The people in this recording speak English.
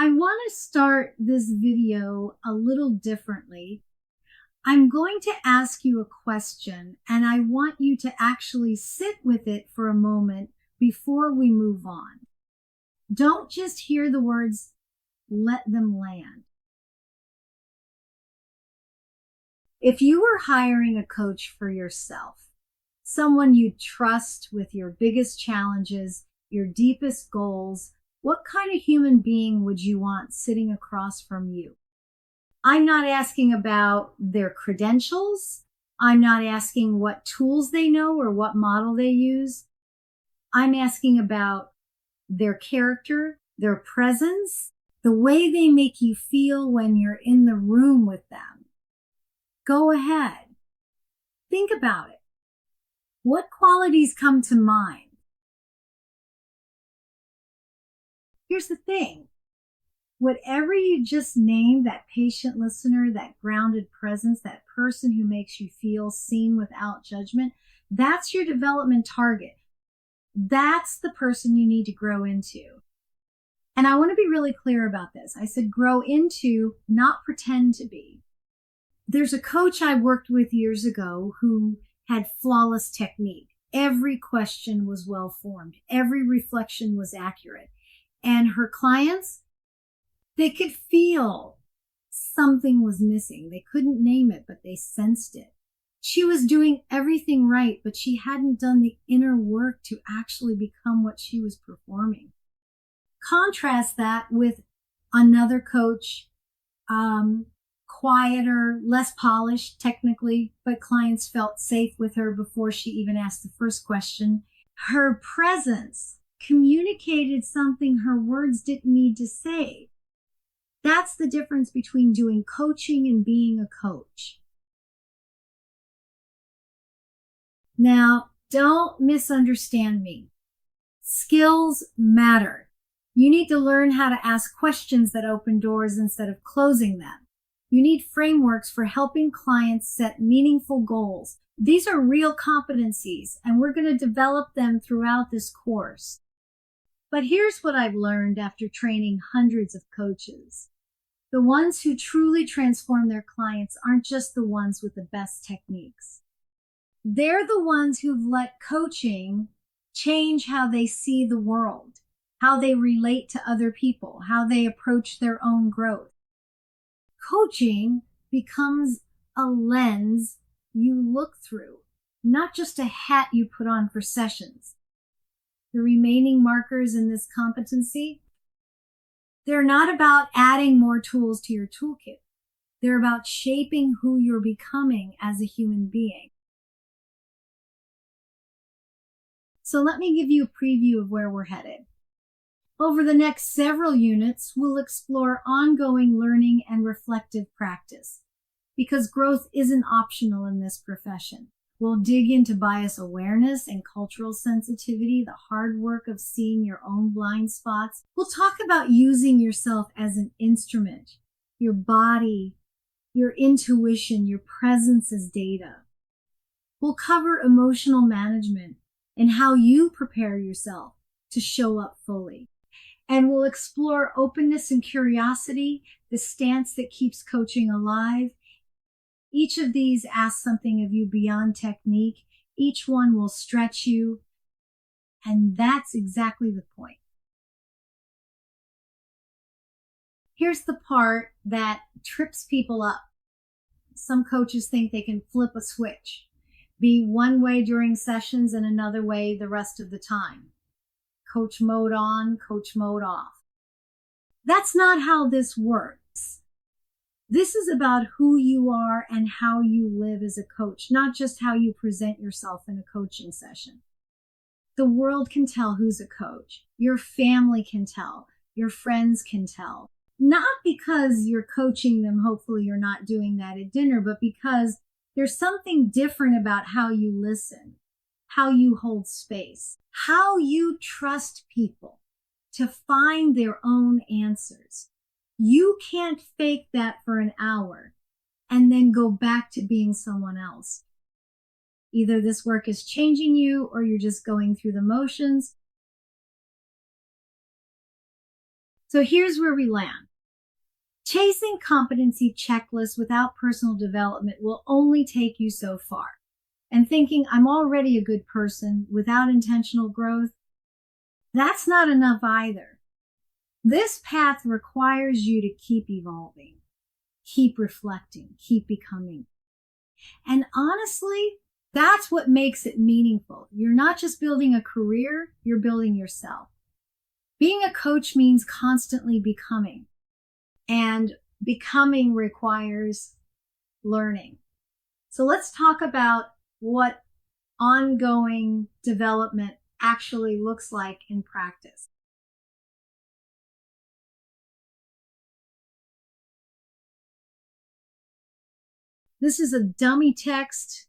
I want to start this video a little differently. I'm going to ask you a question, and I want you to actually sit with it for a moment before we move on. Don't just hear the words, let them land. If you were hiring a coach for yourself, someone you trust with your biggest challenges, your deepest goals, what kind of human being would you want sitting across from you? I'm not asking about their credentials. I'm not asking what tools they know or what model they use. I'm asking about their character, their presence, the way they make you feel when you're in the room with them. Go ahead. Think about it. What qualities come to mind? Here's the thing. Whatever you just named, that patient listener, that grounded presence, that person who makes you feel seen without judgment, that's your development target. That's the person you need to grow into. And I want to be really clear about this. I said grow into, not pretend to be. There's a coach I worked with years ago who had flawless technique. Every question was well formed. Every reflection was accurate. And her clients, they could feel something was missing. They couldn't name it, but they sensed it. She was doing everything right, but she hadn't done the inner work to actually become what she was performing. Contrast that with another coach, quieter, less polished technically, but clients felt safe with her before she even asked the first question. Her presence communicated something her words didn't need to say. That's the difference between doing coaching and being a coach. Now, don't misunderstand me. Skills matter. You need to learn how to ask questions that open doors instead of closing them. You need frameworks for helping clients set meaningful goals. These are real competencies, and we're going to develop them throughout this course. But here's what I've learned after training hundreds of coaches. The ones who truly transform their clients aren't just the ones with the best techniques. They're the ones who've let coaching change how they see the world, how they relate to other people, how they approach their own growth. Coaching becomes a lens you look through, not just a hat you put on for sessions. The remaining markers in this competency, they're not about adding more tools to your toolkit. They're about shaping who you're becoming as a human being. So let me give you a preview of where we're headed. Over the next several units, we'll explore ongoing learning and reflective practice, because growth isn't optional in this profession. We'll dig into bias awareness and cultural sensitivity, the hard work of seeing your own blind spots. We'll talk about using yourself as an instrument, your body, your intuition, your presence as data. We'll cover emotional management and how you prepare yourself to show up fully. And we'll explore openness and curiosity, the stance that keeps coaching alive. Each of these asks something of you beyond technique. Each one will stretch you. And that's exactly the point. Here's the part that trips people up. Some coaches think they can flip a switch, be one way during sessions and another way the rest of the time. Coach mode on, coach mode off. That's not how this works. This is about who you are and how you live as a coach, not just how you present yourself in a coaching session. The world can tell who's a coach. Your family can tell. Your friends can tell. Not because you're coaching them, hopefully you're not doing that at dinner, but because there's something different about how you listen, how you hold space, how you trust people to find their own answers. You can't fake that for an hour and then go back to being someone else. Either this work is changing you or you're just going through the motions. So here's where we land. Chasing competency checklists without personal development will only take you so far. And thinking I'm already a good person without intentional growth, that's not enough either. This path requires you to keep evolving, keep reflecting, keep becoming. And honestly, that's what makes it meaningful. You're not just building a career, you're building yourself. Being a coach means constantly becoming, and becoming requires learning. So let's talk about what ongoing development actually looks like in practice. This is a dummy text